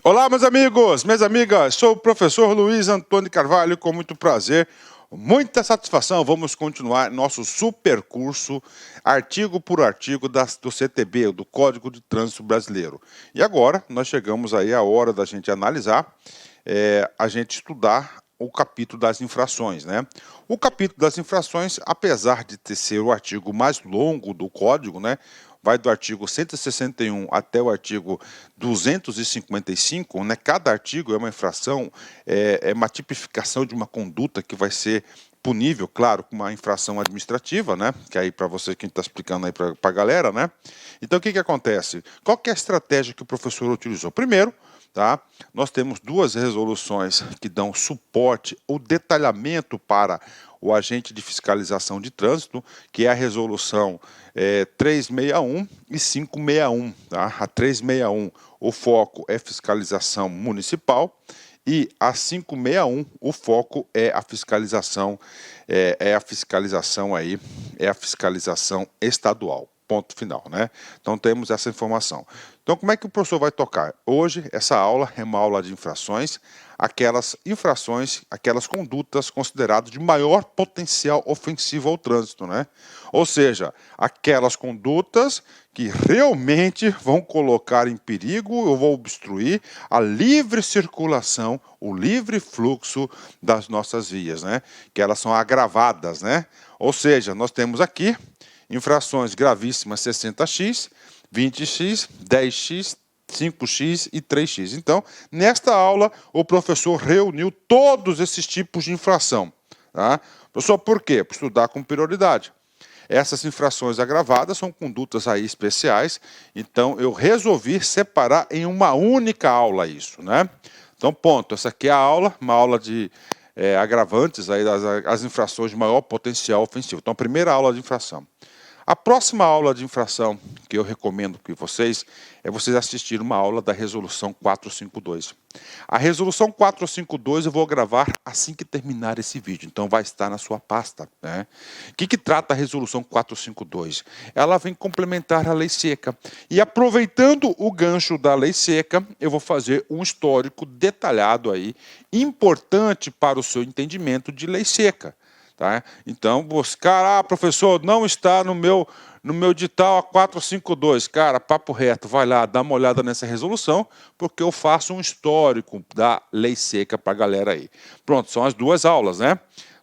Olá, meus amigos, minhas amigas, sou o professor Luiz Antônio Carvalho, com muito prazer, muita satisfação. Vamos continuar nosso super curso, artigo por artigo do CTB, do Código de Trânsito Brasileiro. E agora, nós chegamos aí à hora da gente analisar, a gente estudar o capítulo das infrações, né? O capítulo das infrações, apesar de ser o artigo mais longo do Código, né? Vai do artigo 161 até o artigo 255, né? Cada artigo é uma infração, é uma tipificação de uma conduta que vai ser punível, claro, com uma infração administrativa, né? Que aí para você que está explicando aí para a galera, né? Então o que acontece? Qual que é a estratégia que o professor utilizou? Primeiro, tá? Nós temos duas resoluções que dão suporte ou detalhamento para o agente de fiscalização de trânsito, que é a resolução 361 e 561. Tá? A 361, o foco é fiscalização municipal, e a 561, o foco é a fiscalização, a fiscalização estadual. Ponto final, né? Então temos essa informação. Então como é que o professor vai tocar? Hoje essa aula é uma aula de infrações, aquelas condutas consideradas de maior potencial ofensivo ao trânsito, né? Ou seja, aquelas condutas que realmente vão colocar em perigo ou vão obstruir a livre circulação, o livre fluxo das nossas vias, né? Que elas são agravadas, né? Ou seja, nós temos aqui infrações gravíssimas 60x, 20x, 10x, 5x e 3x. Então, nesta aula, o professor reuniu todos esses tipos de infração. Tá? Professor, por quê? Para estudar com prioridade. Essas infrações agravadas são condutas aí especiais, então eu resolvi separar em uma única aula isso, né? Então, ponto. Essa aqui é a aula, uma aula de agravantes aí das infrações de maior potencial ofensivo. Então, a primeira aula de infração. A próxima aula de infração que eu recomendo que vocês assistirem uma aula da resolução 452. A resolução 452 eu vou gravar assim que terminar esse vídeo, então vai estar na sua pasta, né? O que trata a resolução 452? Ela vem complementar a lei seca. E aproveitando o gancho da lei seca, eu vou fazer um histórico detalhado aí, importante para o seu entendimento de lei seca. Tá? Então, buscar, professor, não está no meu edital a 452. Cara, papo reto, vai lá, dá uma olhada nessa resolução, porque eu faço um histórico da lei seca para a galera aí. Pronto, são as duas aulas, né?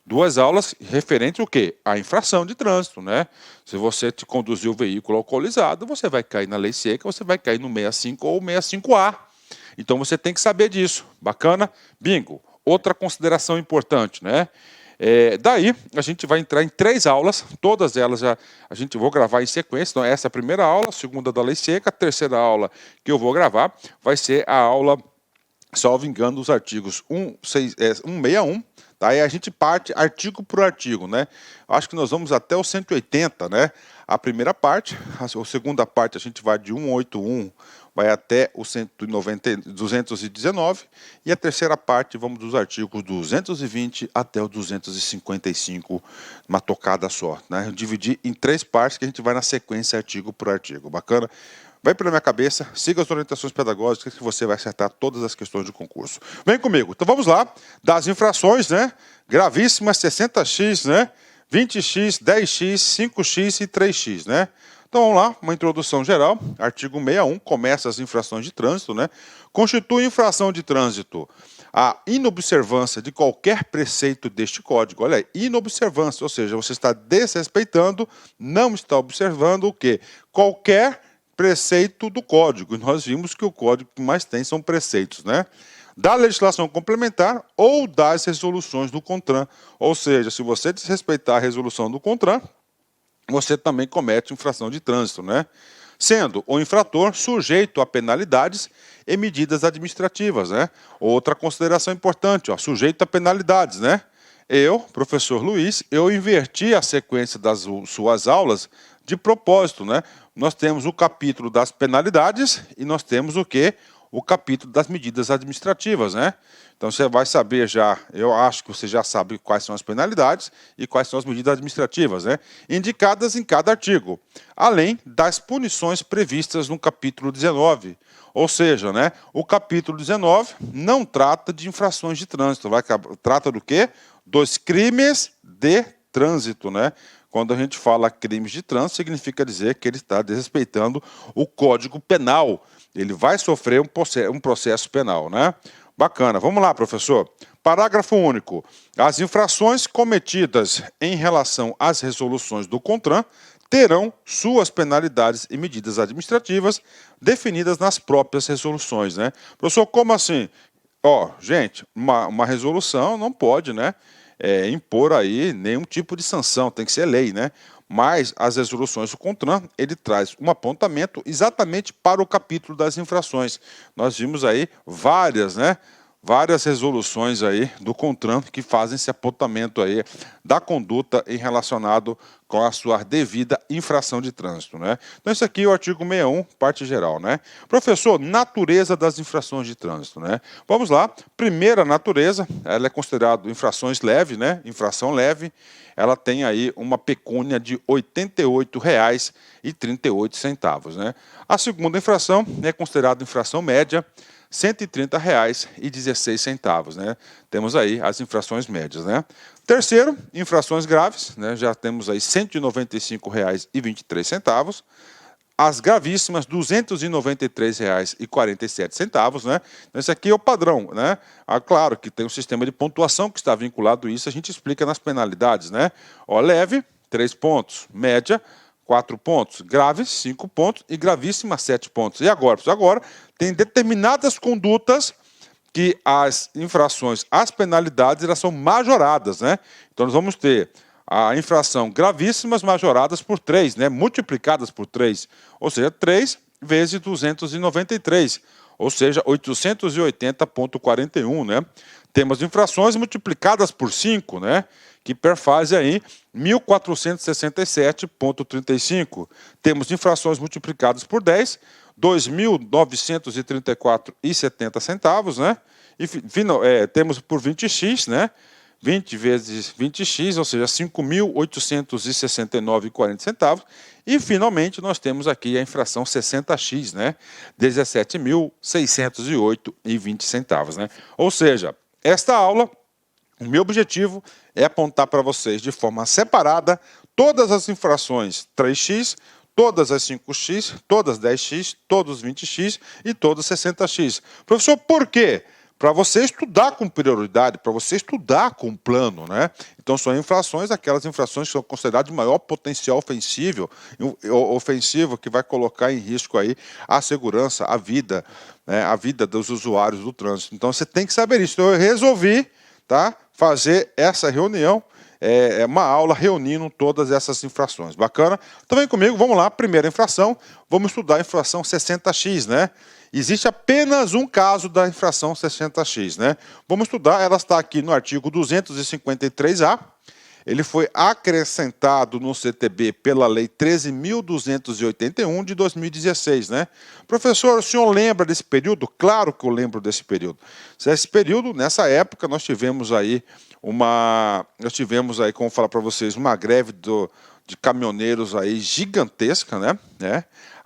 Duas aulas referentes ao quê? A infração de trânsito, né? Se você te conduzir o veículo alcoolizado, você vai cair na lei seca, você vai cair no 65 ou 65A. Então, você tem que saber disso. Bacana? Bingo. Outra consideração importante, né? Daí, a gente vai entrar em 3 aulas, todas elas vou gravar em sequência. Então, essa é a primeira aula, a segunda da lei seca, a terceira aula que eu vou gravar vai ser a aula, salvo engano, dos artigos 161, tá? Aí a gente parte artigo por artigo, né? Acho que nós vamos até o 180, né? A primeira parte, a segunda parte a gente vai de 181, vai até o 219, e a terceira parte vamos dos artigos 220 até o 255, uma tocada só, né? Eu dividi em 3 partes que a gente vai na sequência artigo por artigo, bacana? Vai pela minha cabeça, siga as orientações pedagógicas que você vai acertar todas as questões do concurso. Vem comigo, então vamos lá, das infrações, né? Gravíssimas 60x, né? 20x, 10x, 5x e 3x, né? Então vamos lá, uma introdução geral, artigo 61, começa as infrações de trânsito, né? Constitui infração de trânsito a inobservância de qualquer preceito deste código. Olha aí, inobservância, ou seja, você está desrespeitando, não está observando o quê? Qualquer preceito do código. E nós vimos que o código que mais tem são preceitos, né? Da legislação complementar ou das resoluções do CONTRAN. Ou seja, se você desrespeitar a resolução do CONTRAN, você também comete infração de trânsito, né? Sendo o infrator sujeito a penalidades e medidas administrativas, né? Outra consideração importante, ó, sujeito a penalidades, né? Eu, professor Luiz, eu inverti a sequência das suas aulas de propósito, né? Nós temos o capítulo das penalidades e nós temos o quê? o capítulo das medidas administrativas, né? Então você vai saber já, eu acho que você já sabe quais são as penalidades e quais são as medidas administrativas, né? Indicadas em cada artigo, além das punições previstas no capítulo 19. Ou seja, né, o capítulo 19 não trata de infrações de trânsito, trata do quê? Dos crimes de trânsito, né? Quando a gente fala crimes de trânsito, significa dizer que ele está desrespeitando o Código Penal. Ele vai sofrer um processo penal, né? Bacana. Vamos lá, professor. Parágrafo único. As infrações cometidas em relação às resoluções do CONTRAN terão suas penalidades e medidas administrativas definidas nas próprias resoluções, né? Professor, como assim? Ó, gente, uma resolução não pode, né, impor aí nenhum tipo de sanção, tem que ser lei, né? Mas as resoluções do CONTRAN, ele traz um apontamento exatamente para o capítulo das infrações. Nós vimos aí várias, né? Várias resoluções aí do CONTRAN que fazem esse apontamento aí da conduta em relacionado com a sua devida infração de trânsito, né? Então isso aqui é o artigo 61, parte geral, né? Professor, natureza das infrações de trânsito, né? Vamos lá. Primeira natureza, ela é considerada infrações leves, né? Infração leve. Ela tem aí uma pecúnia de R$ 88,38, né? A segunda infração é considerada infração média, R$ 130,16, né? Temos aí as infrações médias, né? Terceiro, infrações graves, né? Já temos aí R$ 195,23. As gravíssimas, R$ 293,47, né? Então, esse aqui é o padrão, né? Ah, claro que tem um sistema de pontuação que está vinculado a isso, a gente explica nas penalidades, né? Ó, leve, 3 pontos, média, 4 pontos, grave, 5 pontos e gravíssima, 7 pontos. E agora? Agora, tem determinadas condutas que as infrações, as penalidades, elas são majoradas, né? Então, nós vamos ter a infração gravíssimas majoradas por 3, né? Multiplicadas por 3, ou seja, 3 vezes 293, ou seja, 880,41, né? Temos infrações multiplicadas por 5, né? Que perfazem aí 1.467,35. Temos infrações multiplicadas por 10, 2.934,70, né? E temos por 20x, né? 20 vezes 20x, ou seja, 5.869,40. E, finalmente, nós temos aqui a infração 60x, né? 17.608,20, né? Ou seja, esta aula, o meu objetivo é apontar para vocês de forma separada todas as infrações 3x, todas as 5x, todas 10x, todos 20x e todos 60x. Professor, por quê? Para você estudar com prioridade, para você estudar com plano, né? Então são infrações, aquelas infrações que são consideradas de maior potencial ofensivo, que vai colocar em risco aí a segurança, a vida, né? A vida dos usuários do trânsito. Então você tem que saber isso. Então eu resolvi, tá, fazer essa reunião, uma aula reunindo todas essas infrações. Bacana? Então vem comigo, vamos lá, primeira infração, vamos estudar a infração 60x, né? Existe apenas um caso da infração 60x, né? Vamos estudar, ela está aqui no artigo 253A, ele foi acrescentado no CTB pela Lei 13.281 de 2016, né? Professor, o senhor lembra desse período? Claro que eu lembro desse período. Esse período, nessa época, nós tivemos aí, como falar para vocês, uma greve de caminhoneiros aí gigantesca, né?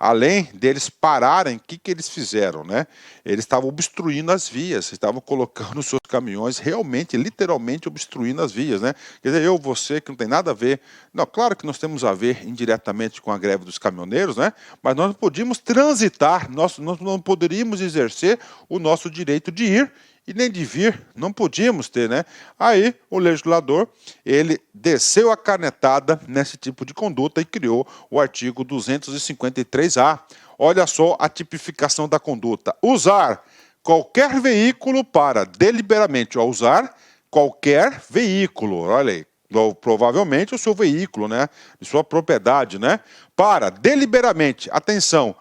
Além deles pararem, o que eles fizeram, né? Eles estavam obstruindo as vias, estavam colocando seus caminhões realmente, literalmente obstruindo as vias, né? Quer dizer, você que não tem nada a ver. Não, claro que nós temos a ver indiretamente com a greve dos caminhoneiros, né? Mas nós não podíamos transitar, nós não poderíamos exercer o nosso direito de ir e nem de vir, não podíamos ter, né? Aí o legislador, ele desceu a canetada nesse tipo de conduta e criou o artigo 253A. Olha só a tipificação da conduta. Usar qualquer veículo para deliberadamente, usar qualquer veículo, olha aí, provavelmente o seu veículo, né? De sua propriedade, né? Para deliberadamente, atenção,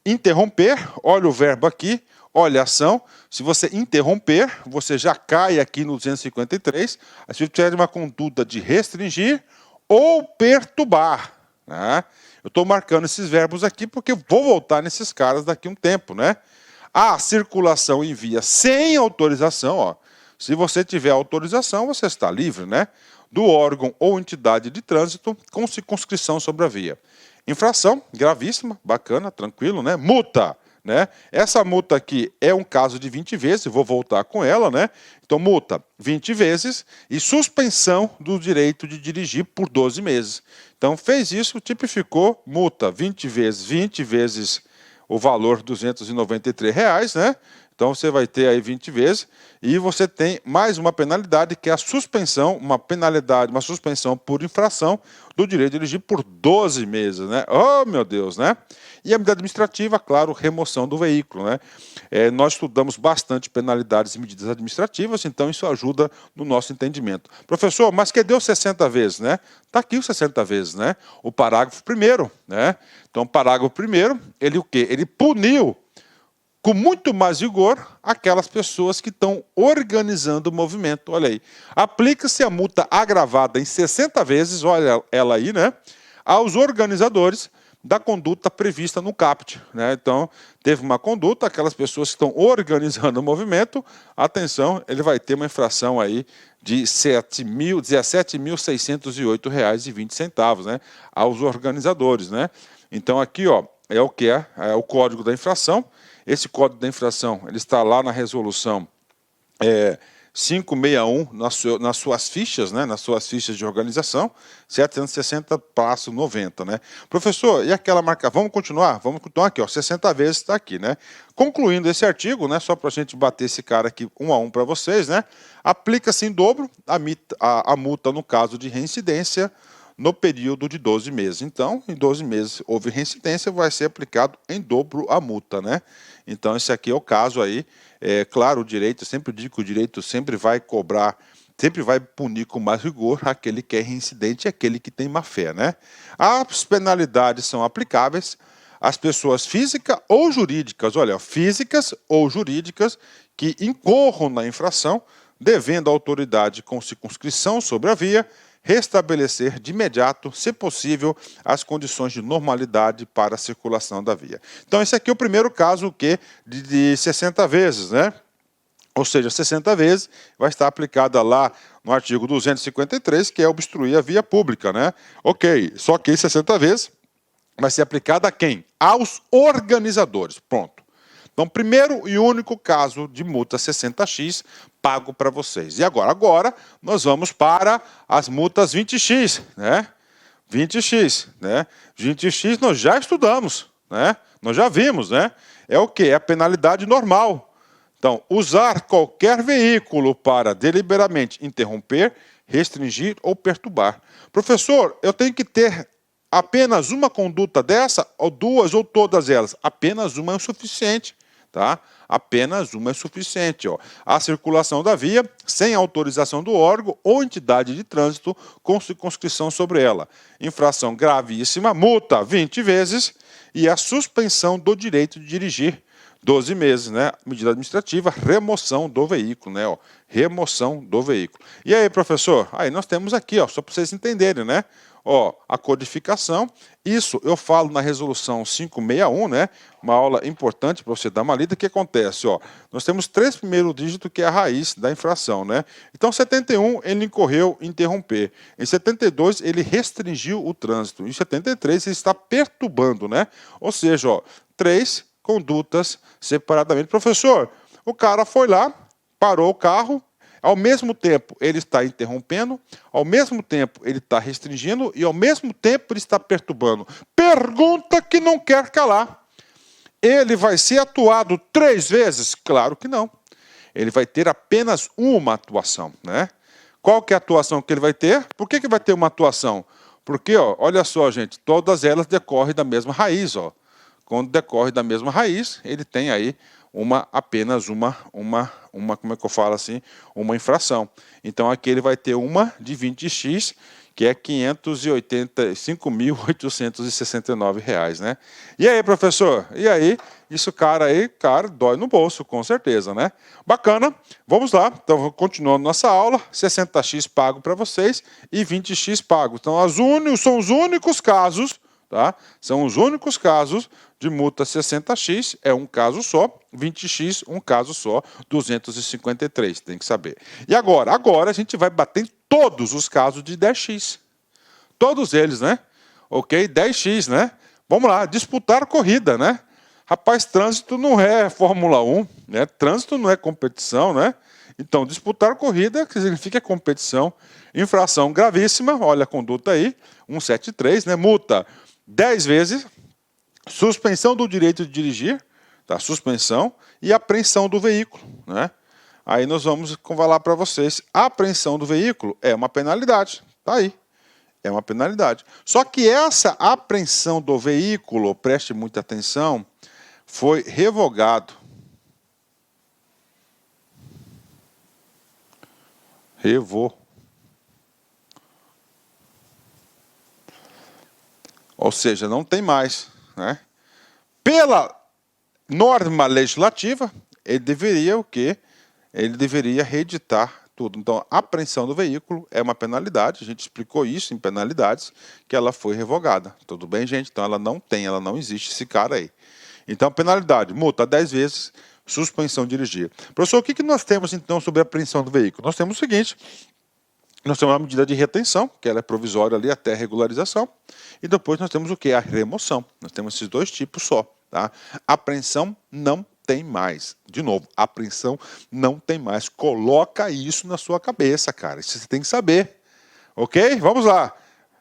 interromper, olha o verbo aqui, olha a ação. Se você interromper, você já cai aqui no 253. Se tiver uma conduta de restringir ou perturbar, né? Eu estou marcando esses verbos aqui porque vou voltar nesses caras daqui a um tempo, né? A circulação em via sem autorização, ó, se você tiver autorização, você está livre, né? Do órgão ou entidade de trânsito com circunscrição sobre a via. Infração, gravíssima, bacana, tranquilo, né? Multa, né? Essa multa aqui é um caso de 20 vezes, vou voltar com ela, né? Então, multa 20 vezes e suspensão do direito de dirigir por 12 meses. Então, fez isso, tipificou, multa 20 vezes o valor R$ 293, né? Então, você vai ter aí 20 vezes e você tem mais uma penalidade, que é a suspensão, uma penalidade, uma suspensão por infração do direito de dirigir por 12 meses, né? Oh, meu Deus, né? E a medida administrativa, claro, remoção do veículo, né? Nós estudamos bastante penalidades e medidas administrativas, então isso ajuda no nosso entendimento. Professor, mas que deu 60 vezes, né? Está aqui os 60 vezes, né? O parágrafo primeiro, né? Então, o parágrafo primeiro, ele o quê? Ele puniu com muito mais rigor aquelas pessoas que estão organizando o movimento. Olha aí, aplica-se a multa agravada em 60 vezes, olha ela aí, né, aos organizadores da conduta prevista no caput, né? Então, teve uma conduta, aquelas pessoas que estão organizando o movimento, atenção, ele vai ter uma infração aí de R$ 17.608,20, né, aos organizadores, né? Então, aqui, ó, é o que é o código da infração. Esse código da infração, ele está lá na resolução 561, nas suas fichas, né, nas suas fichas de organização, 760/90, né? Professor, e aquela marca, vamos continuar? Vamos continuar aqui, ó, 60 vezes está aqui, né? Concluindo esse artigo, né, só para a gente bater esse cara aqui um a um para vocês, né? Aplica-se em dobro a multa no caso de reincidência no período de 12 meses. Então, em 12 meses houve reincidência, vai ser aplicado em dobro a multa, né? Então, esse aqui é o caso aí. Claro, o direito, eu sempre digo que o direito sempre vai cobrar, sempre vai punir com mais rigor aquele que é reincidente e aquele que tem má fé, né? As penalidades são aplicáveis às pessoas físicas ou jurídicas, olha, físicas ou jurídicas que incorram na infração, devendo a autoridade com circunscrição sobre a via restabelecer de imediato, se possível, as condições de normalidade para a circulação da via. Então, esse aqui é o primeiro caso de 60 vezes, né? Ou seja, 60 vezes vai estar aplicada lá no artigo 253, que é obstruir a via pública, né? Ok, só que 60 vezes vai ser aplicada a quem? Aos organizadores, pronto. Então, primeiro e único caso de multa 60x pago para vocês. E agora? Agora nós vamos para as multas 20x, né? 20x, né? 20x nós já estudamos, né? Nós já vimos, né? É o quê? É a penalidade normal. Então, usar qualquer veículo para deliberadamente interromper, restringir ou perturbar. Professor, eu tenho que ter apenas uma conduta dessa, ou duas, ou todas elas? Apenas uma é o suficiente. Tá? Apenas uma é suficiente. Ó. A circulação da via sem autorização do órgão ou entidade de trânsito com circunscrição sobre ela. Infração gravíssima, multa 20 vezes e a suspensão do direito de dirigir 12 meses, né? Medida administrativa, remoção do veículo, né? Ó, remoção do veículo. E aí, professor? Aí nós temos aqui, ó, só para vocês entenderem, né? Ó, a codificação, isso eu falo na resolução 561, né? Uma aula importante para você dar uma lida. O que acontece? Ó, nós temos 3 primeiros dígitos, que é a raiz da infração, né? Então, 71, ele incorreu em interromper. Em 72, ele restringiu o trânsito. Em 73, ele está perturbando, né? Ou seja, ó, 3 condutas separadamente. Professor, o cara foi lá, parou o carro, ao mesmo tempo ele está interrompendo, ao mesmo tempo ele está restringindo e ao mesmo tempo ele está perturbando. Pergunta que não quer calar. Ele vai ser atuado 3 vezes? Claro que não. Ele vai ter apenas uma atuação, né? Qual que é a atuação que ele vai ter? Por que vai ter uma atuação? Porque, ó, olha só, gente, todas elas decorrem da mesma raiz, ó. Quando decorre da mesma raiz, ele tem aí apenas uma, como é que eu falo assim, uma infração. Então aqui ele vai ter uma de 20x, que é R$ 585.869, né? E aí, professor? E aí? Isso, cara, dói no bolso, com certeza, né? Bacana. Vamos lá. Então, continuando nossa aula, 60x pago para vocês e 20x pago. Então, são os únicos casos tá? São os únicos casos de multa 60x, é um caso só, 20x, um caso só, 253, tem que saber. E agora a gente vai bater em todos os casos de 10x. Todos eles, né? Ok? 10x, né? Vamos lá, disputar corrida, né? Rapaz, trânsito não é Fórmula 1, né? Trânsito não é competição, né? Então, disputar corrida, que significa competição. Infração gravíssima, olha a conduta aí, 173, né? Multa 10 vezes, suspensão do direito de dirigir, tá? Suspensão e apreensão do veículo, né? Aí nós vamos falar para vocês, a apreensão do veículo é uma penalidade, tá aí. É uma penalidade. Só que essa apreensão do veículo, preste muita atenção, foi revogado. Ou seja, não tem mais, né? Pela norma legislativa, ele deveria o quê? Ele deveria reeditar tudo. Então, a apreensão do veículo é uma penalidade, a gente explicou isso em penalidades, que ela foi revogada. Tudo bem, gente? Então, ela não existe esse cara aí. Então, penalidade, multa 10 vezes, suspensão de dirigir. Professor, o que nós temos, então, sobre a apreensão do veículo? Nós temos o seguinte, nós temos uma medida de retenção, que ela é provisória ali até a regularização, e depois nós temos o que? A remoção. Nós temos esses dois tipos só. Tá? Apreensão não tem mais. De novo, apreensão não tem mais. Coloca isso na sua cabeça, cara. Isso você tem que saber. Ok? Vamos lá.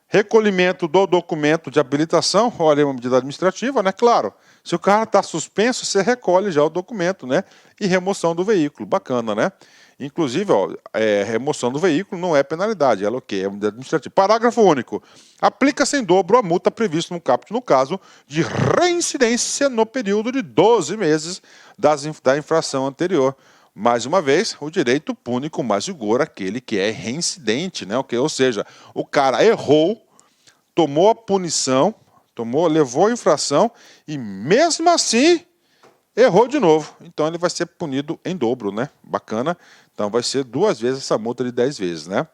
Recolhimento do documento de habilitação, olha, uma medida administrativa, né? Claro, se o carro está suspenso, você recolhe já o documento, né? E remoção do veículo, bacana, né? Inclusive, ó, remoção do veículo não é penalidade, ela é o quê? É medida administrativa. Parágrafo único. Aplica-se em dobro a multa prevista no caput no caso de reincidência no período de 12 meses da infração anterior. Mais uma vez, o direito pune com mais rigor aquele que é reincidente, né? Ou seja, o cara errou, tomou a punição, levou a infração e mesmo assim errou de novo. Então ele vai ser punido em dobro, né? Bacana. Então vai ser 2 vezes essa multa de 10 vezes, né?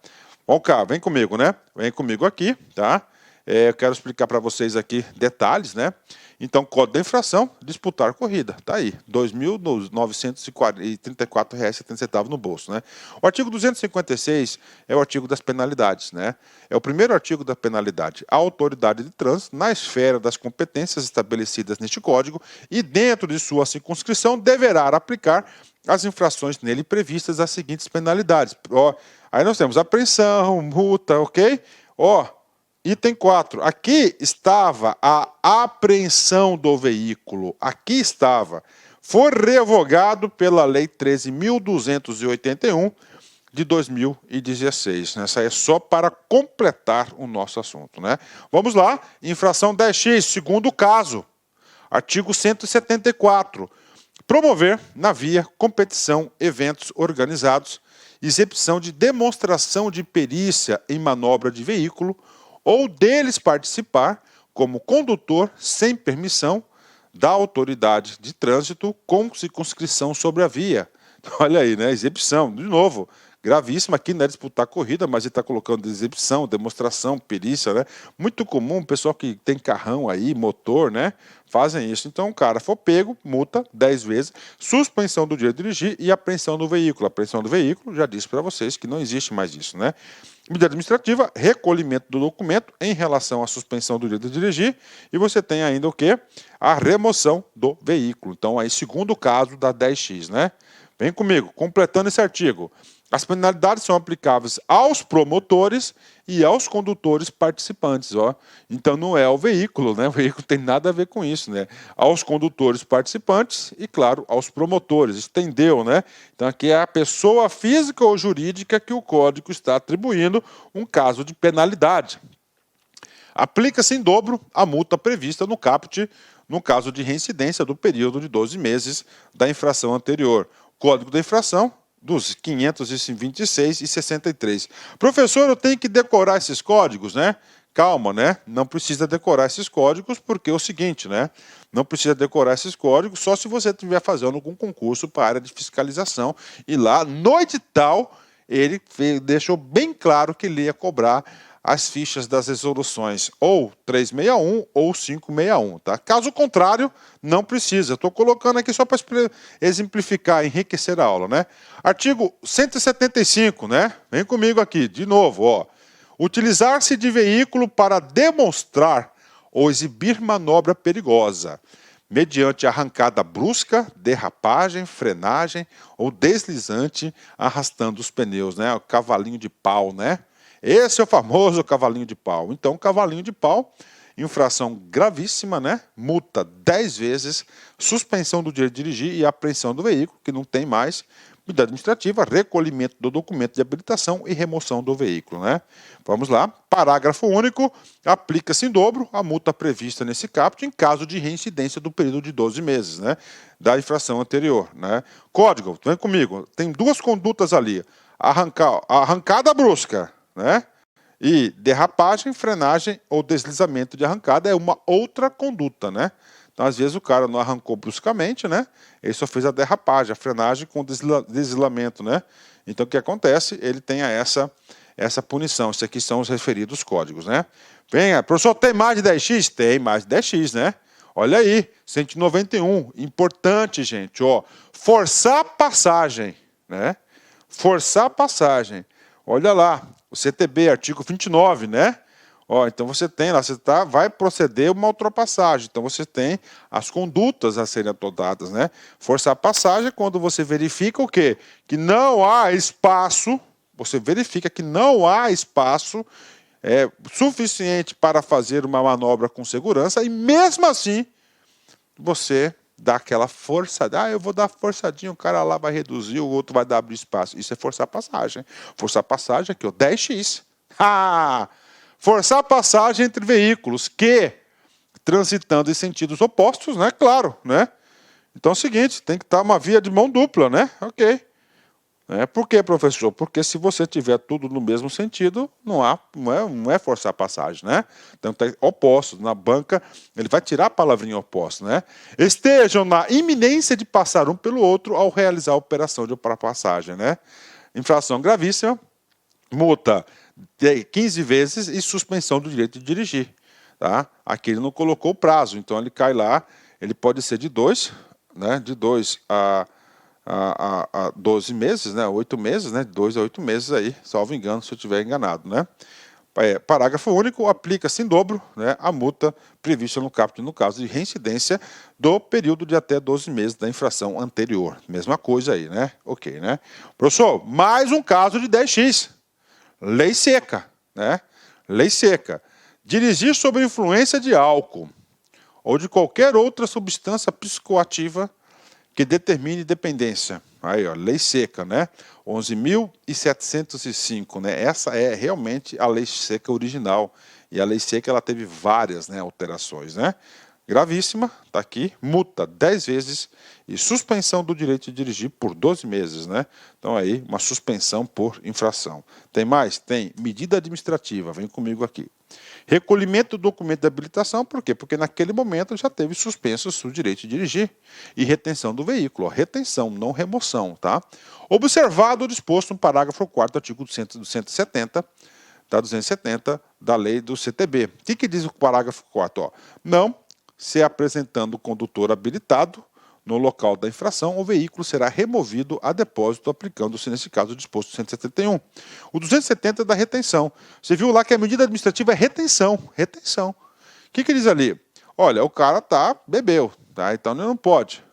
Bom, cá, vem comigo, né? Vem comigo aqui, tá? Eu quero explicar para vocês aqui detalhes, né? Então, Código da Infração, disputar corrida. Tá aí, R$ 2.934,70 no bolso, né? O artigo 256 é o artigo das penalidades, né? É o primeiro artigo da penalidade. A autoridade de trânsito, na esfera das competências estabelecidas neste Código e dentro de sua circunscrição, deverá aplicar as infrações nele previstas as seguintes penalidades. Ó, aí nós temos apreensão, multa, ok? Ó, item 4. Aqui estava a apreensão do veículo. Aqui estava. Foi revogado pela Lei 13.281 de 2016. Essa é só para completar o nosso assunto, né? Vamos lá. Infração 10x, segundo caso. Artigo 174. Promover na via, competição, eventos organizados, exibição de demonstração de perícia em manobra de veículo ou deles participar como condutor sem permissão da autoridade de trânsito com circunscrição sobre a via. Olha aí, né? Exibição, de novo, gravíssima, aqui não é disputar corrida, mas ele está colocando exibição, demonstração, perícia, né? Muito comum, o pessoal que tem carrão aí, motor, né? Fazem isso. Então, o cara for pego, multa 10 vezes, suspensão do direito de dirigir e apreensão do veículo. A apreensão do veículo, já disse para vocês que não existe mais isso, né? Medida administrativa, recolhimento do documento em relação à suspensão do direito de dirigir e você tem ainda o quê? A remoção do veículo. Então, aí, segundo caso da 10x, né? Vem comigo, completando esse artigo. As penalidades são aplicáveis aos promotores e aos condutores participantes, ó. Então não é ao veículo, né? O veículo tem nada a ver com isso, né? Aos condutores participantes e, claro, aos promotores. Estendeu, né? Então aqui é a pessoa física ou jurídica que o Código está atribuindo um caso de penalidade. Aplica-se em dobro a multa prevista no caput no caso de reincidência do período de 12 meses da infração anterior. Código da Infração dos 526 e 63. Professor, eu tenho que decorar esses códigos, né? Calma, né? Não precisa decorar esses códigos porque é o seguinte, né? Não precisa decorar esses códigos só se você estiver fazendo algum concurso para a área de fiscalização e lá no edital ele deixou bem claro que ele ia cobrar as fichas das resoluções ou 361 ou 561, tá? Caso contrário, não precisa. Estou colocando aqui só para exemplificar, enriquecer a aula, né? Artigo 175, né? Vem comigo aqui, de novo, ó. Utilizar-se de veículo para demonstrar ou exibir manobra perigosa, mediante arrancada brusca, derrapagem, frenagem ou deslizante, arrastando os pneus, né? O cavalinho de pau, né? Esse é o famoso cavalinho de pau. Então, cavalinho de pau, infração gravíssima, né? Multa 10 vezes, suspensão do direito de dirigir e apreensão do veículo, que não tem mais, medida administrativa, recolhimento do documento de habilitação e remoção do veículo, né? Vamos lá. Parágrafo único. Aplica-se em dobro a multa prevista nesse caput em caso de reincidência do período de 12 meses, né? Da infração anterior, né? Código, vem comigo. Tem duas condutas ali. Arrancada brusca, né? E derrapagem, frenagem ou deslizamento de arrancada é uma outra conduta, né? Então, às vezes, o cara não arrancou bruscamente, né? Ele só fez a derrapagem, a frenagem com deslizamento, né? Então, o que acontece? Ele tem essa punição. Esses aqui são os referidos códigos, né? Venha, professor, tem mais de 10x? Tem mais de 10x, né? Olha aí, 191. Importante, gente, ó. Forçar a passagem, né? Forçar a passagem. Olha lá, o CTB, artigo 29, né? Ó, então você tem lá, vai proceder uma ultrapassagem. Então você tem as condutas a serem adotadas, né? Forçar a passagem é quando você verifica o quê? Que não há espaço, você verifica que não há espaço suficiente para fazer uma manobra com segurança e mesmo assim você dá aquela forçada. Ah, eu vou dar forçadinha, o cara lá vai reduzir, o outro vai dar abrir espaço. Isso é forçar a passagem. Forçar a passagem aqui, ó, 10x. Ah! Forçar a passagem entre veículos que, transitando em sentidos opostos, né? Claro, né? Então é o seguinte, tem que estar uma via de mão dupla, né? Ok. Por quê, professor? Porque se você tiver tudo no mesmo sentido, não é forçar a passagem, né? Então tem opostos. Na banca, ele vai tirar a palavrinha oposto, né? Estejam na iminência de passar um pelo outro ao realizar a operação de ultrapassagem, né? Infração gravíssima, multa 15 vezes e suspensão do direito de dirigir. Tá? Aqui ele não colocou o prazo, então ele cai lá, ele pode ser de 2, né? De 2 a 12 meses, né? 8 meses, né? De 2 a 8 meses aí, salvo engano, se eu estiver enganado, né? Parágrafo único, aplica-se em dobro, né, a multa prevista no caput no caso de reincidência do período de até 12 meses da infração anterior. Mesma coisa aí, né? Ok, né? Professor, mais um caso de 10x. Lei seca, né? Lei seca. Dirigir sob influência de álcool ou de qualquer outra substância psicoativa que determine dependência. Aí, ó, lei seca, né? 11.705, né? Essa é realmente a lei seca original. E a lei seca ela teve várias, né, alterações, né? Gravíssima, tá aqui, multa 10 vezes e suspensão do direito de dirigir por 12 meses, né? Então aí, uma suspensão por infração. Tem mais? Tem medida administrativa, vem comigo aqui. Recolhimento do documento de habilitação, por quê? Porque naquele momento já teve suspenso o seu direito de dirigir. E retenção do veículo, ó, retenção, não remoção, tá? Observado o disposto no parágrafo 4º do artigo 270, tá? 270 da lei do CTB. O que diz o parágrafo 4º? Ó? Não se apresentando o condutor habilitado no local da infração, o veículo será removido a depósito, aplicando-se, nesse caso, o disposto 171. O 270 é da retenção. Você viu lá que a medida administrativa é retenção. Retenção. O que diz ali? Olha, o cara bebeu, tá? Então ele não pode.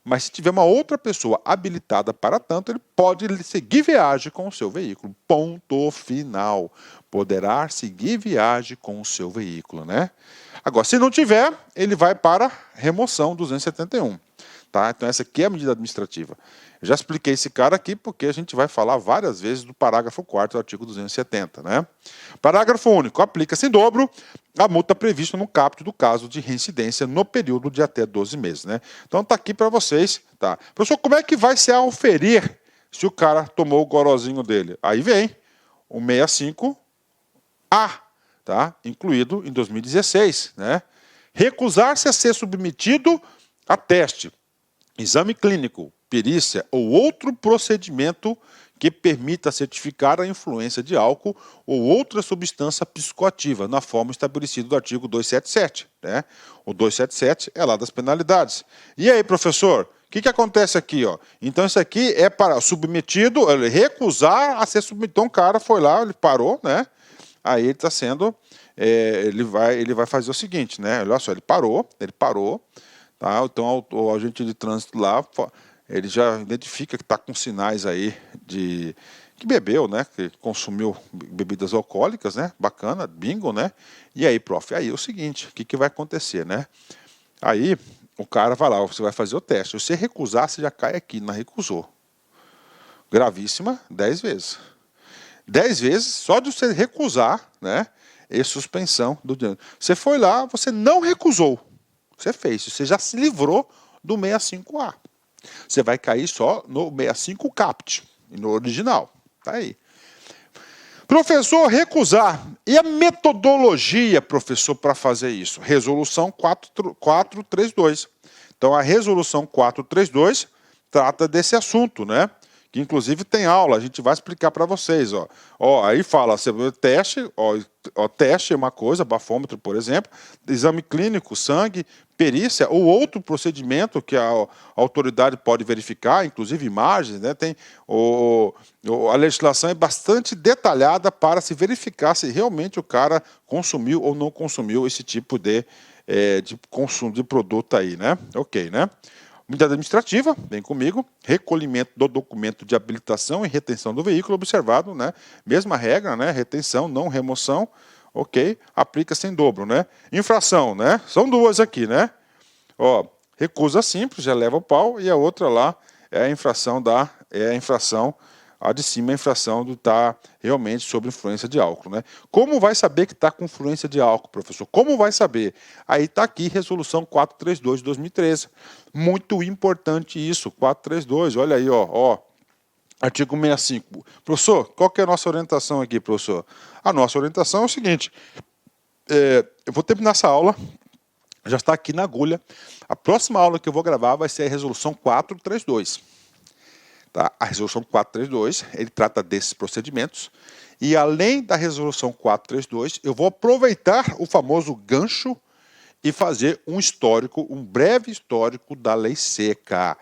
Mas se tiver uma outra pessoa habilitada para tanto, ele pode seguir viagem com o seu veículo. Ponto final. Poderá seguir viagem com o seu veículo, né? Agora, se não tiver, ele vai para remoção 271. Tá? Então essa aqui é a medida administrativa. Eu já expliquei esse cara aqui porque a gente vai falar várias vezes do parágrafo 4º do artigo 270. Né? Parágrafo único. Aplica-se em dobro a multa prevista no caput do caso de reincidência no período de até 12 meses. Né? Então está aqui para vocês. Tá? Professor, como é que vai se auferir se o cara tomou o gorozinho dele? Aí vem o 65A, tá? Incluído em 2016. Né? Recusar-se a ser submetido a teste, exame clínico, perícia ou outro procedimento que permita certificar a influência de álcool ou outra substância psicoativa, na forma estabelecida do artigo 277. Né? O 277 é lá das penalidades. E aí, professor, o que acontece aqui? Ó? Então, isso aqui é para submetido, ele recusar a ser submetido. Então, o cara foi lá, ele parou, né? Aí ele está sendo, ele vai fazer o seguinte, né? Olha só, ele parou, tá? Então o agente de trânsito lá, ele já identifica que está com sinais aí de que bebeu, né? Que consumiu bebidas alcoólicas, né? Bacana, bingo, né? E aí, prof, aí é o seguinte, o que vai acontecer, né? Aí o cara vai lá, você vai fazer o teste. Se você recusar, você já cai aqui, não recusou. Gravíssima, 10 vezes. 10 vezes só de você recusar, né? E suspensão do dinheiro. Você foi lá, você não recusou. Você fez, você já se livrou do 65A. Você vai cair só no 65 CAPT, no original. Tá aí. Professor, recusar. E a metodologia, professor, para fazer isso? Resolução 432. Então, a resolução 432 trata desse assunto, né? Que inclusive tem aula, a gente vai explicar para vocês, ó. Aí fala, teste, teste é uma coisa, bafômetro, por exemplo, exame clínico, sangue, perícia ou outro procedimento que a autoridade pode verificar, inclusive imagens, né? Tem a legislação é bastante detalhada para se verificar se realmente o cara consumiu ou não consumiu esse tipo de consumo de produto aí, né? Ok, né? Medida administrativa, vem comigo, recolhimento do documento de habilitação e retenção do veículo observado, né? Mesma regra, né? Retenção, não remoção, ok? Aplica-se em dobro, né? Infração, né? São duas aqui, né? Ó, recusa simples, já leva o pau, e a outra lá é a infração a de cima é a infração do estar realmente sob influência de álcool, né? Como vai saber que está com influência de álcool, professor? Como vai saber? Aí está aqui, resolução 432 de 2013. Muito importante isso, 432, olha aí, ó, artigo 65. Professor, qual que é a nossa orientação aqui, professor? A nossa orientação é o seguinte, eu vou terminar essa aula, já está aqui na agulha. A próxima aula que eu vou gravar vai ser a resolução 432. Tá? A resolução 432, ele trata desses procedimentos. E além da resolução 432, eu vou aproveitar o famoso gancho e fazer um histórico, um breve histórico da lei seca.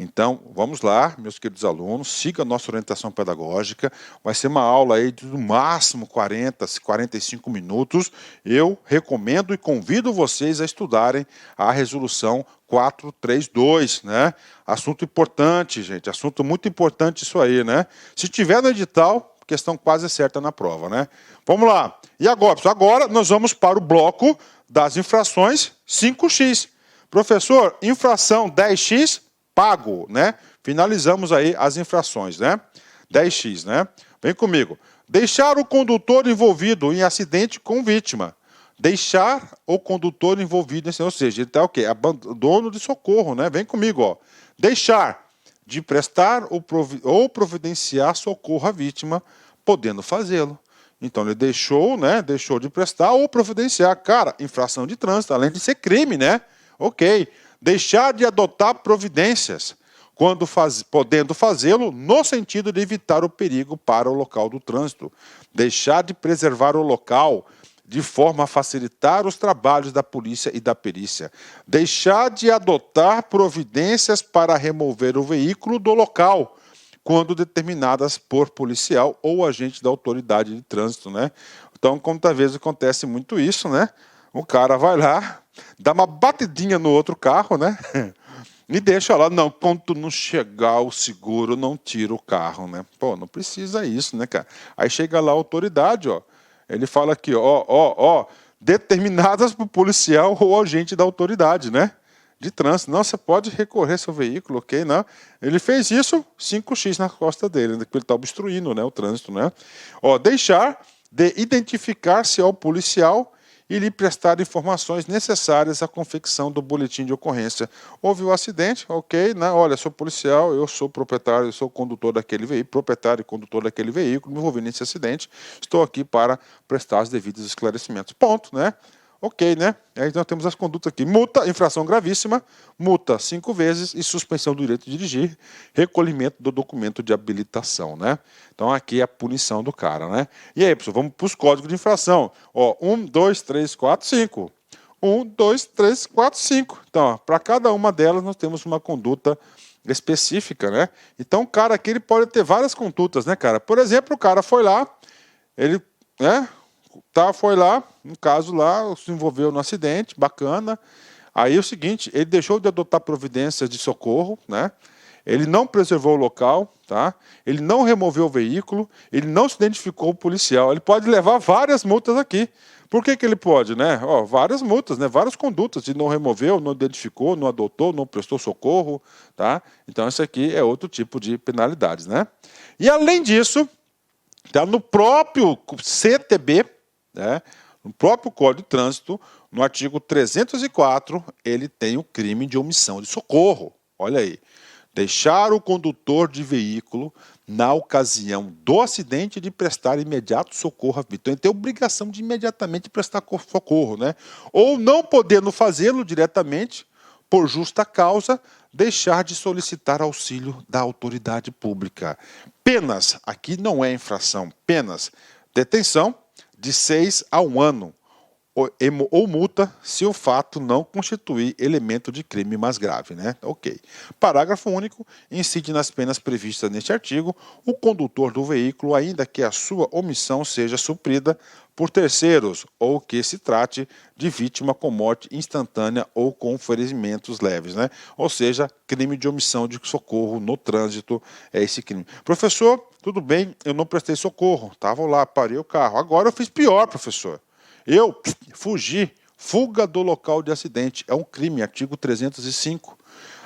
Então, vamos lá, meus queridos alunos, siga a nossa orientação pedagógica. Vai ser uma aula aí de no máximo 40, 45 minutos. Eu recomendo e convido vocês a estudarem a resolução 432, né? Assunto importante, gente, assunto muito importante isso aí, né? Se tiver no edital, questão quase certa na prova, né? Vamos lá. E agora, pessoal, agora nós vamos para o bloco das infrações 5x. Professor, infração 10x, pago, né? Finalizamos aí as infrações, né? 10x, né? Vem comigo. Deixar o condutor envolvido em acidente com vítima. Deixar o condutor envolvido em acidente, ou seja, ele está o quê? Abandono de socorro, né? Vem comigo, ó. Deixar de prestar ou providenciar socorro à vítima, podendo fazê-lo. Então ele deixou, né? Deixou de prestar ou providenciar. Cara, infração de trânsito, além de ser crime, né? Ok. Deixar de adotar providências, podendo fazê-lo no sentido de evitar o perigo para o local do trânsito. Deixar de preservar o local de forma a facilitar os trabalhos da polícia e da perícia. Deixar de adotar providências para remover o veículo do local, quando determinadas por policial ou agente da autoridade de trânsito, né? Então, muitas vezes acontece muito isso, né? O cara vai lá, dá uma batidinha no outro carro, né? E deixa lá, não, quando não chegar o seguro, não tira o carro, né? Pô, não precisa isso, né, cara? Aí chega lá a autoridade, ó, ele fala aqui, ó, determinadas por policial ou agente da autoridade, né? De trânsito. Não, você pode recorrer seu veículo, ok? Não. Ele fez isso, 5x na costa dele, porque ele está obstruindo, né, o trânsito, né? Ó, deixar de identificar-se ao policial e lhe prestar informações necessárias à confecção do boletim de ocorrência. Houve um acidente, ok, né? Olha, sou policial, eu sou proprietário, eu sou condutor daquele veículo, proprietário e condutor daquele veículo, me envolvi nesse acidente, estou aqui para prestar os devidos esclarecimentos. Ponto, né? Ok, né? Aí nós temos as condutas aqui. Multa, infração gravíssima, multa 5 vezes e suspensão do direito de dirigir, recolhimento do documento de habilitação, né? Então aqui é a punição do cara, né? E aí, pessoal, vamos para os códigos de infração. Ó, 1, 2, 3, 4, 5. 1, 2, 3, 4, 5. Então, para cada uma delas nós temos uma conduta específica, né? Então o cara aqui ele pode ter várias condutas, né, cara? Por exemplo, o cara foi lá, ele, né? Tá, foi lá, no caso lá, se envolveu no acidente, bacana. Aí é o seguinte, ele deixou de adotar providências de socorro, né? Ele não preservou o local, tá? Ele não removeu o veículo, ele não se identificou o policial. Ele pode levar várias multas aqui. Por que ele pode, né? Ó, várias multas, né? Várias condutas. Ele não removeu, não identificou, não adotou, não prestou socorro, tá? Então isso aqui é outro tipo de penalidades, né? E além disso, tá no próprio CTB, né? No próprio Código de Trânsito, no artigo 304, ele tem o crime de omissão de socorro. Olha aí. Deixar o condutor de veículo, na ocasião do acidente, de prestar imediato socorro à vítima. Então, ele tem a obrigação de imediatamente prestar socorro, né? Ou não podendo fazê-lo diretamente, por justa causa, deixar de solicitar auxílio da autoridade pública. Penas, aqui não é infração, penas, detenção de 6 a 1 ano, ou multa se o fato não constituir elemento de crime mais grave, né? Ok. Parágrafo único. Incide nas penas previstas neste artigo o condutor do veículo, ainda que a sua omissão seja suprida por terceiros, ou que se trate de vítima com morte instantânea ou com ferimentos leves, né? Ou seja, crime de omissão de socorro no trânsito é esse crime. Professor, tudo bem, eu não prestei socorro, estava lá, parei o carro. Agora eu fiz pior, professor. Eu fugi, fuga do local de acidente, é um crime, artigo 305.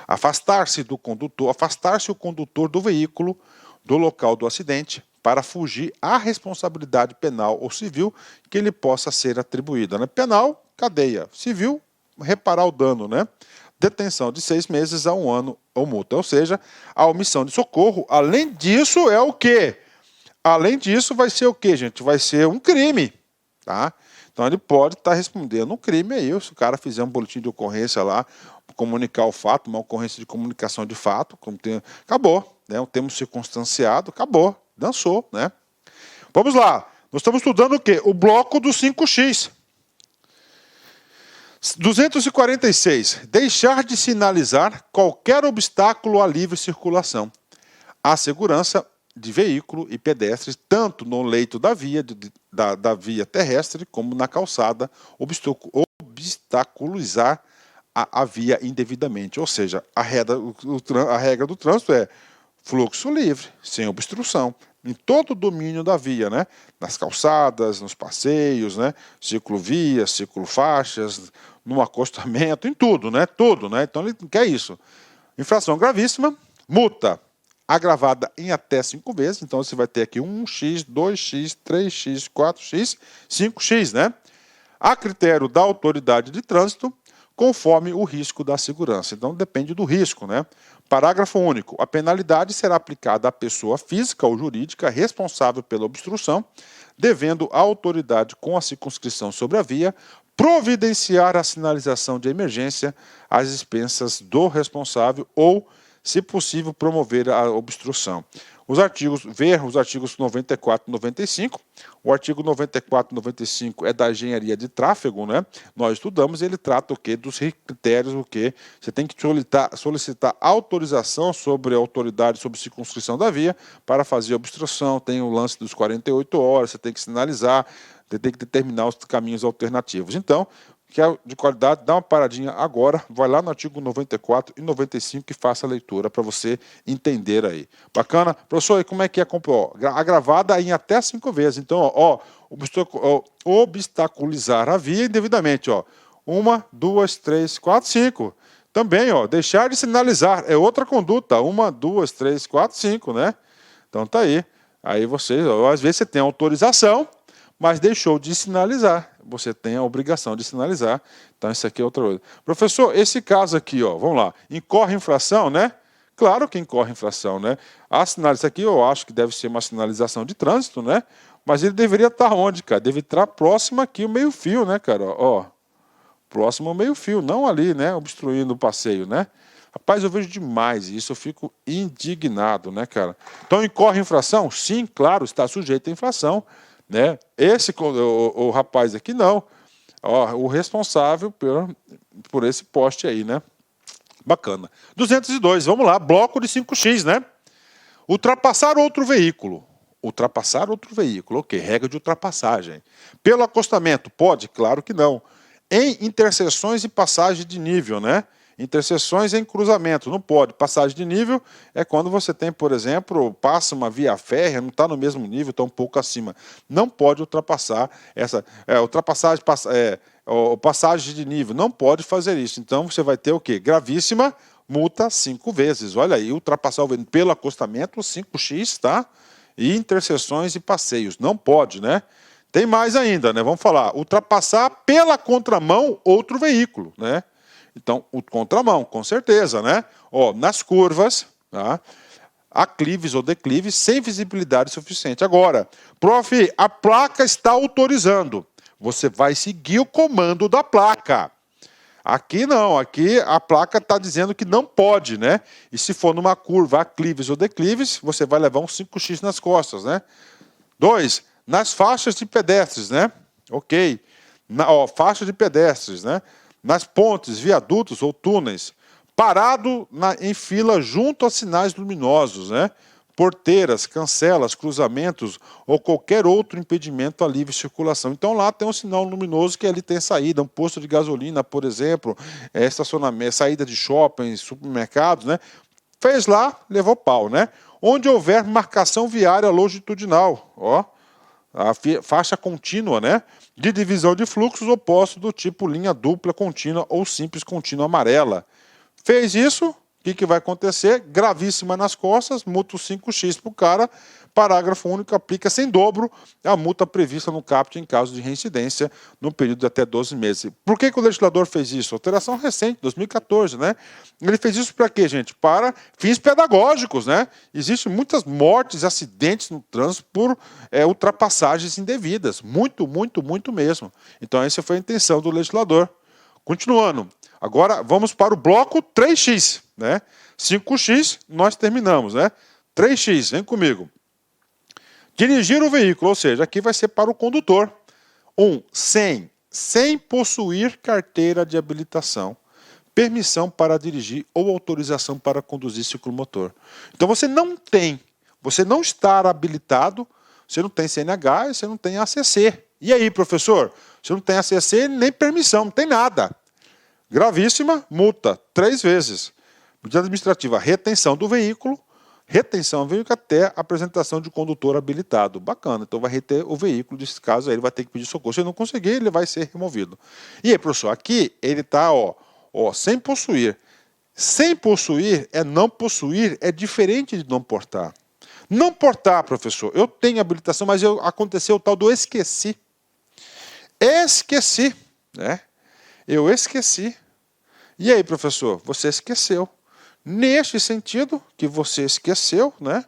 Afastar-se do condutor, afastar-se o condutor do veículo do local do acidente para fugir à responsabilidade penal ou civil que lhe possa ser atribuída, né? Penal, cadeia. Civil, reparar o dano, né? Detenção de 6 meses a 1 ano ou multa. Ou seja, a omissão de socorro, além disso, é o quê? Além disso, vai ser o quê, gente? Vai ser um crime, tá? Então ele pode estar respondendo um crime aí, se o cara fizer um boletim de ocorrência lá, comunicar o fato, uma ocorrência de comunicação de fato, acabou, né? Um termo circunstanciado, acabou, dançou, né? Vamos lá, nós estamos estudando o quê? O bloco do 5x. 246. Deixar de sinalizar qualquer obstáculo à livre circulação. A segurança de veículo e pedestres, tanto no leito da via, da via terrestre, como na calçada, obstaculizar a via indevidamente. Ou seja, a regra do trânsito é fluxo livre, sem obstrução, em todo o domínio da via, né? Nas calçadas, nos passeios, né? Ciclovias, ciclofaixas, no acostamento, em tudo, né? Tudo, né? Então ele quer isso. Infração gravíssima, multa agravada em até 5 vezes. Então você vai ter aqui 1x, 2x, 3x, 4x, 5x, né? A critério da autoridade de trânsito, conforme o risco da segurança. Então depende do risco, né? Parágrafo único. A penalidade será aplicada à pessoa física ou jurídica responsável pela obstrução, devendo a autoridade com a circunscrição sobre a via providenciar a sinalização de emergência às expensas do responsável ou, se possível, promover a obstrução. Os artigos 94 e 95. O artigo 94 e 95 é da engenharia de tráfego, né? Nós estudamos, ele trata o quê? Dos critérios, o quê? Você tem que solicitar autorização sobre a autoridade, sobre circunscrição da via, para fazer a obstrução. Tem o lance dos 48 horas, você tem que sinalizar, você tem que determinar os caminhos alternativos. Então, que é de qualidade, dá uma paradinha agora, vai lá no artigo 94 e 95 e faça a leitura para você entender aí. Bacana? Professor, e como é que é? Agravada em até 5 vezes. Então, obstaculizar a via indevidamente. 1, 2, 3, 4, 5. Também, deixar de sinalizar. É outra conduta. 1, 2, 3, 4, 5, né? Então tá aí. Aí você, às vezes você tem autorização, mas deixou de sinalizar. Você tem a obrigação de sinalizar. Então, isso aqui é outra coisa. Professor, esse caso aqui, vamos lá. Incorre infração, né? Claro que incorre infração, né? A sinalização aqui, eu acho que deve ser uma sinalização de trânsito, né? Mas ele deveria estar onde, cara? Deve estar próximo aqui, o meio-fio, né, cara? próximo ao meio-fio, não ali, né, obstruindo o passeio, né? Rapaz, eu vejo demais isso, eu fico indignado, né, cara? Então, incorre infração? Sim, claro, está sujeito à infração, né? O rapaz aqui não, ó, o responsável por esse poste aí, né? Bacana. 202, vamos lá, bloco de 5x, né? Ultrapassar outro veículo. Ultrapassar outro veículo, ok, regra de ultrapassagem. Pelo acostamento, pode? Claro que não. Em interseções e passagem de nível, né? Interseções em cruzamento, não pode. Passagem de nível é quando você tem, por exemplo, passa uma via férrea, não está no mesmo nível, está um pouco acima. Não pode ultrapassar essa. Passagem de nível, não pode fazer isso. Então você vai ter o quê? Gravíssima, multa 5 vezes. Olha aí, ultrapassar o veículo pelo acostamento, 5x, tá? E interseções e passeios. Não pode, né? Tem mais ainda, né? Vamos falar. Ultrapassar pela contramão outro veículo, né? Então, o contramão, com certeza, né? Ó, nas curvas, tá? Aclives ou declives, sem visibilidade suficiente. Agora, prof, a placa está autorizando. Você vai seguir o comando da placa. Aqui não, aqui a placa está dizendo que não pode, né? E se for numa curva aclives ou declives, você vai levar um 5x nas costas, né? 2, nas faixas de pedestres, né? Ok. Faixa de pedestres, né? Nas pontes, viadutos ou túneis. Parado em fila junto a sinais luminosos, né? Porteiras, cancelas, cruzamentos ou qualquer outro impedimento à livre circulação. Então lá tem um sinal luminoso que ali tem saída, um posto de gasolina, por exemplo, estacionamento, saída de shopping, supermercados, né? Fez lá, levou pau, né? Onde houver marcação viária longitudinal, ó, a faixa contínua, né? De divisão de fluxos oposto do tipo linha dupla contínua ou simples contínua amarela. Fez isso, o que vai acontecer? Gravíssima nas costas, multa 5x para o cara. Parágrafo único, aplica-se em dobro a multa prevista no caput em caso de reincidência no período de até 12 meses. Por que o legislador fez isso? Alteração recente, 2014, né? Ele fez isso para quê, gente? Para fins pedagógicos, né? Existem muitas mortes e acidentes no trânsito por ultrapassagens indevidas. Muito, muito, muito mesmo. Então essa foi a intenção do legislador. Continuando. Agora vamos para o bloco 3x, né? 5x nós terminamos, né? 3x, vem comigo. Dirigir o veículo, ou seja, aqui vai ser para o condutor. 1. Sem possuir carteira de habilitação, permissão para dirigir ou autorização para conduzir ciclomotor. Então você não está habilitado, você não tem CNH, você não tem ACC. E aí, professor? Você não tem ACC nem permissão, não tem nada. Gravíssima, multa 3 vezes. Medida administrativa, retenção do veículo até a apresentação de condutor habilitado. Bacana, então vai reter o veículo, nesse caso aí ele vai ter que pedir socorro. Se ele não conseguir, ele vai ser removido. E aí, professor, aqui ele está sem possuir. Sem possuir é não possuir, é diferente de não portar. Não portar, professor, eu tenho habilitação, mas aconteceu o tal do esqueci. Esqueci, né? Eu esqueci. E aí, professor, você esqueceu. Neste sentido que você esqueceu, né?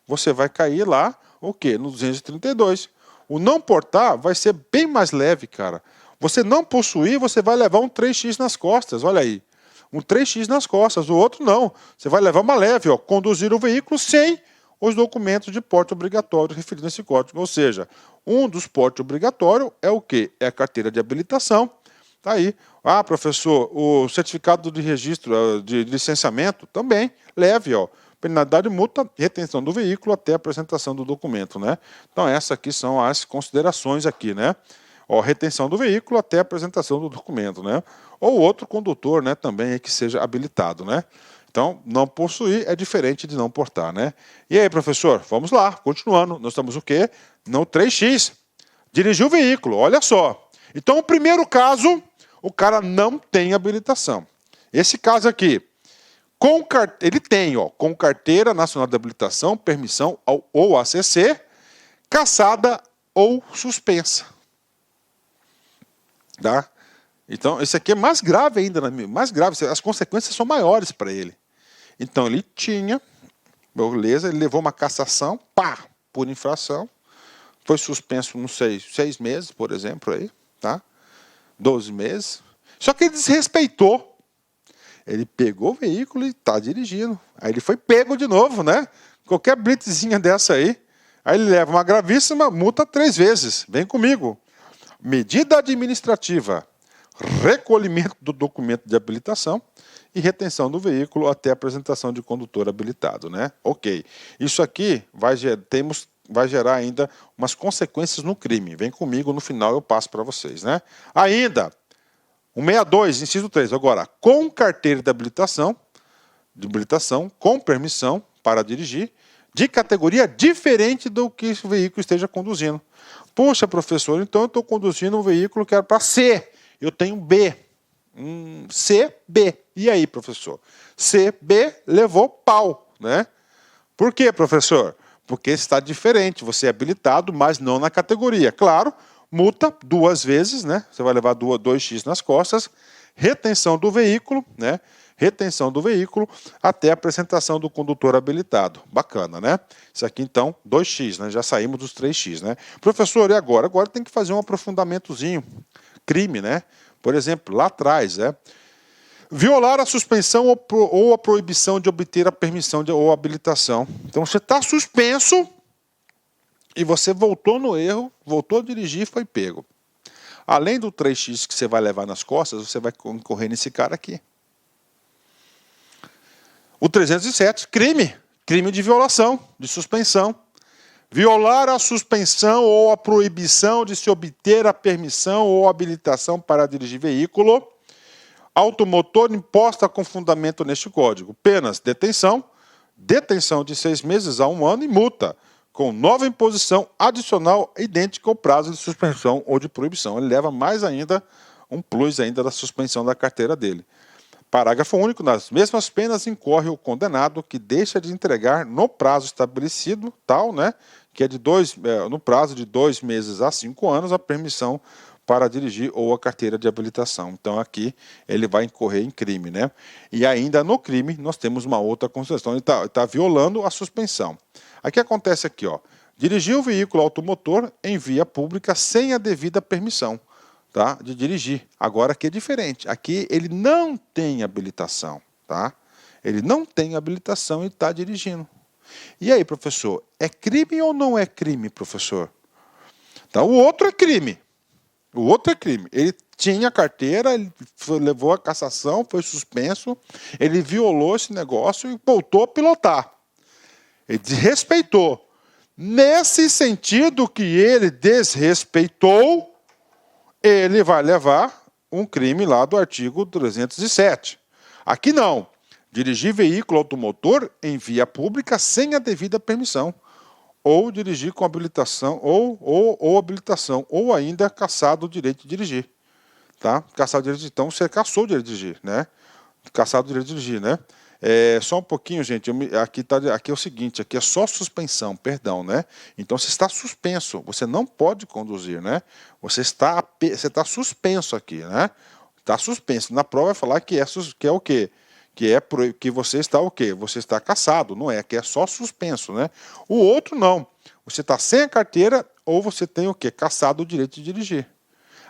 Você vai cair lá, o quê? No 232. O não portar vai ser bem mais leve, cara. Você não possuir, você vai levar um 3x nas costas, olha aí. Um 3x nas costas, o outro não. Você vai levar uma leve, ó, conduzir o veículo sem os documentos de porte obrigatório referidos nesse código. Ou seja, um dos portes obrigatórios é o quê? É a carteira de habilitação. Tá aí. Ah, professor, o certificado de registro, de licenciamento, também, leve, ó. Penalidade multa, retenção do veículo até a apresentação do documento, né? Então, essas aqui são as considerações aqui, né? Ó, retenção do veículo até a apresentação do documento, né? Ou outro condutor, né, também que seja habilitado, né? Então, não possuir é diferente de não portar, né? E aí, professor, vamos lá, continuando. Nós estamos o quê? No 3x. Dirigir o veículo, olha só. Então, o primeiro caso, o cara não tem habilitação. Esse caso aqui, ele tem, ó, com carteira nacional de habilitação, permissão ou ACC, cassada ou suspensa. Tá? Então, esse aqui é mais grave ainda, mais grave, as consequências são maiores para ele. Então, ele tinha, beleza, ele levou uma cassação, pá, por infração, foi suspenso, não sei, 6 meses, por exemplo, aí, tá? 12 meses. Só que ele desrespeitou. Ele pegou o veículo e está dirigindo. Aí ele foi pego de novo, né? Qualquer blitzinha dessa aí. Aí ele leva uma gravíssima multa 3 vezes. Vem comigo. Medida administrativa. Recolhimento do documento de habilitação e retenção do veículo até a apresentação de condutor habilitado, né? Ok. Isso aqui vai gerar ainda umas consequências no crime. Vem comigo, no final eu passo para vocês, né? Ainda, 162, inciso 3. Agora, com carteira de habilitação, com permissão para dirigir, de categoria diferente do que o veículo esteja conduzindo. Poxa, professor, então eu estou conduzindo um veículo que era para C, eu tenho B. C, B. E aí, professor? C, B levou pau, né? Por quê, professor? Porque está diferente, você é habilitado, mas não na categoria. Claro, multa 2 vezes, né? Você vai levar 2x nas costas, retenção do veículo, né? Retenção do veículo até a apresentação do condutor habilitado. Bacana, né? Isso aqui, então, 2x, né? Já saímos dos 3x, né? Professor, e agora? Agora tem que fazer um aprofundamentozinho. Crime, né? Por exemplo, lá atrás, violar a suspensão ou a proibição de obter a permissão ou habilitação. Então, você está suspenso e você voltou no erro, voltou a dirigir e foi pego. Além do 3x que você vai levar nas costas, você vai incorrer nesse cara aqui. O 307, crime de violação, de suspensão. Violar a suspensão ou a proibição de se obter a permissão ou habilitação para dirigir veículo automotor imposta com fundamento neste Código. Penas: detenção de 6 meses a 1 ano e multa, com nova imposição adicional idêntica ao prazo de suspensão ou de proibição. Ele leva mais ainda, um plus ainda da suspensão da carteira dele. Parágrafo único. Nas mesmas penas incorre o condenado que deixa de entregar no prazo estabelecido, tal, né, que é no prazo de 2 meses a 5 anos, a permissão para dirigir ou a carteira de habilitação. Então aqui ele vai incorrer em crime, né? E ainda no crime nós temos uma outra consideração, ele está violando a suspensão. Aqui acontece aqui, ó, dirigir o veículo automotor em via pública sem a devida permissão, tá, de dirigir. Agora aqui é diferente, aqui ele não tem habilitação, tá? Ele não tem habilitação e está dirigindo. E aí, professor, é crime ou não é crime, professor? Então, o outro é crime. O outro é crime. Ele tinha carteira, ele levou a cassação, foi suspenso, ele violou esse negócio e voltou a pilotar. Ele desrespeitou. Nesse sentido que ele desrespeitou, ele vai levar um crime lá do artigo 307. Aqui não. Dirigir veículo automotor em via pública sem a devida permissão. Ou dirigir com habilitação, ou habilitação, ou ainda cassado o direito de dirigir. Tá? Cassado o direito de dirigir. Então, você cassou o direito de dirigir, né? Cassado o direito de dirigir, né? Só um pouquinho, gente. Aqui é o seguinte, aqui é só suspensão, perdão, né? Então, você está suspenso. Você não pode conduzir, né? Você está suspenso aqui, né? Está suspenso. Na prova vai falar que é o quê? Que você está o quê? Você está cassado, não é? Que é só suspenso, né? O outro não. Você está sem a carteira ou você tem o quê? Cassado o direito de dirigir.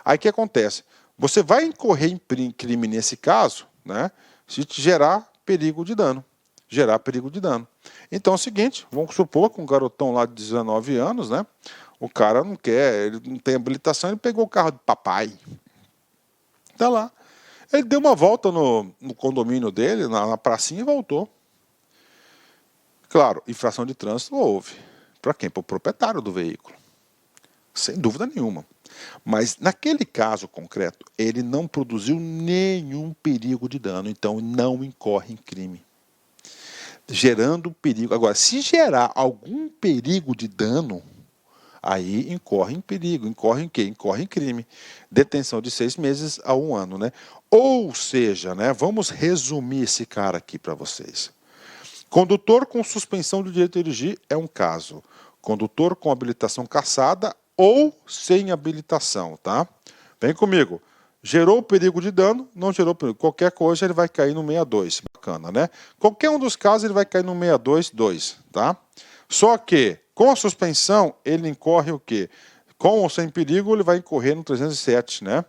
Aí o que acontece? Você vai incorrer em crime nesse caso, né? Se te gerar perigo de dano. Gerar perigo de dano. Então é o seguinte, vamos supor que um garotão lá de 19 anos, né? O cara não quer, ele não tem habilitação, ele pegou o carro de papai. Tá lá. Ele deu uma volta no condomínio dele, na pracinha, e voltou. Claro, infração de trânsito houve. Para quem? Para o proprietário do veículo. Sem dúvida nenhuma. Mas naquele caso concreto, ele não produziu nenhum perigo de dano, então não incorre em crime. Gerando perigo. Agora, se gerar algum perigo de dano, aí incorre em perigo. Incorre em quê? Incorre em crime. Detenção de 6 meses a 1 ano, né? Ou seja, né, vamos resumir esse cara aqui para vocês. Condutor com suspensão do direito de dirigir é um caso. Condutor com habilitação cassada ou sem habilitação, tá? Vem comigo. Gerou perigo de dano, não gerou perigo. Qualquer coisa ele vai cair no 62. Bacana, né? Qualquer um dos casos ele vai cair no 62.2, tá? Só que com a suspensão ele incorre o quê? Com ou sem perigo ele vai incorrer no 307, né?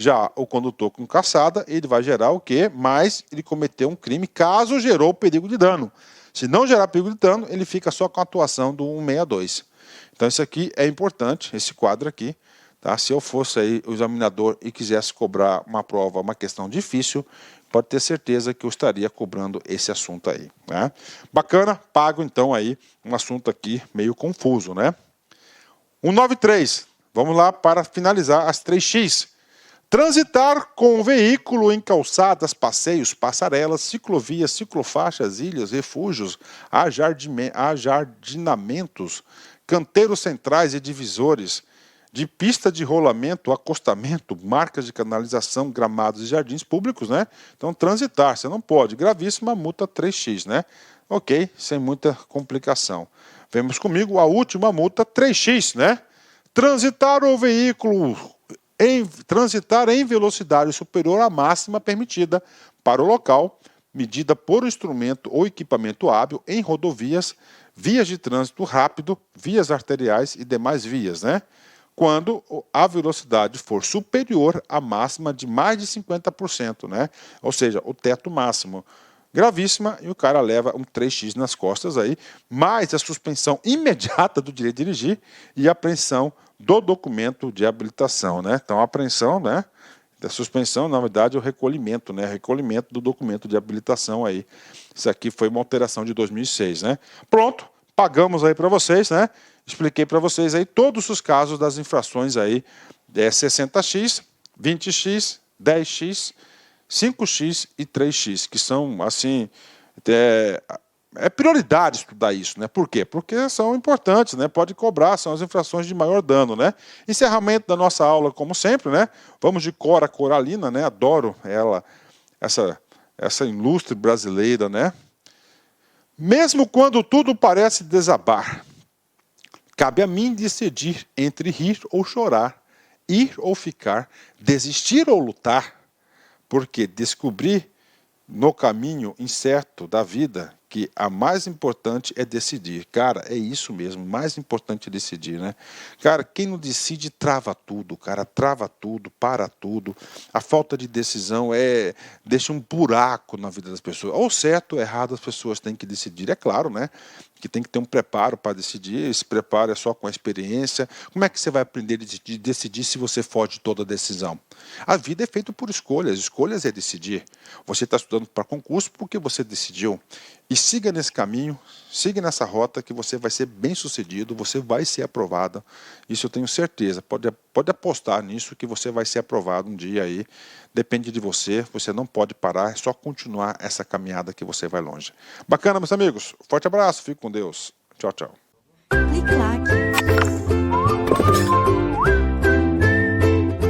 Já o condutor com caçada, ele vai gerar o quê? Mas ele cometeu um crime caso gerou perigo de dano. Se não gerar perigo de dano, ele fica só com a atuação do 162. Então isso aqui é importante, esse quadro aqui. Tá? Se eu fosse aí o examinador e quisesse cobrar uma prova, uma questão difícil, pode ter certeza que eu estaria cobrando esse assunto aí. Né? Bacana, pago então aí um assunto aqui meio confuso, né? 193, vamos lá para finalizar as 3x. Transitar com o veículo em calçadas, passeios, passarelas, ciclovias, ciclofaixas, ilhas, refúgios, ajardinamentos, canteiros centrais e divisores, de pista de rolamento, acostamento, marcas de canalização, gramados e jardins públicos, né? Então, transitar, você não pode. Gravíssima, multa 3x, né? Ok, sem muita complicação. Vemos comigo a última multa 3x, né? Transitar o veículo... transitar em velocidade superior à máxima permitida para o local, medida por instrumento ou equipamento hábil em rodovias, vias de trânsito rápido, vias arteriais e demais vias, né? Quando a velocidade for superior à máxima de mais de 50%, né? Ou seja, o teto máximo. Gravíssima, e o cara leva um 3x nas costas aí, mais a suspensão imediata do direito de dirigir e a apreensão do documento de habilitação, né? Então, a apreensão, né, da suspensão, na verdade, é o recolhimento, né? Recolhimento do documento de habilitação aí. Isso aqui foi uma alteração de 2006, né? Pronto, pagamos aí para vocês, né? Expliquei para vocês aí todos os casos das infrações aí, 60x, 20x, 10x, 5x e 3x, que são, assim, é prioridade estudar isso, né? Por quê? Porque são importantes, né? Pode cobrar, são as infrações de maior dano, né? Encerramento da nossa aula, como sempre, né? Vamos de Cora Coralina, né? Adoro ela, essa ilustre brasileira, né? Mesmo quando tudo parece desabar, cabe a mim decidir entre rir ou chorar, ir ou ficar, desistir ou lutar, porque descobri no caminho incerto da vida que a mais importante é decidir. Cara, é isso mesmo, mais importante é decidir, né? Cara, quem não decide trava tudo, cara, trava tudo, para tudo. A falta de decisão deixa um buraco na vida das pessoas. Ou certo ou errado, as pessoas têm que decidir. É claro, né? Que tem que ter um preparo para decidir, esse preparo é só com a experiência. Como é que você vai aprender a decidir se você foge de toda decisão? A vida é feita por escolhas é decidir. Você está estudando para concurso porque você decidiu. E siga nesse caminho, siga nessa rota que você vai ser bem sucedido, você vai ser aprovado. Isso eu tenho certeza, pode apostar nisso que você vai ser aprovado um dia aí. Depende de você, você não pode parar, é só continuar essa caminhada que você vai longe. Bacana, meus amigos? Forte abraço, fique com Deus. Tchau, tchau. Clique lá.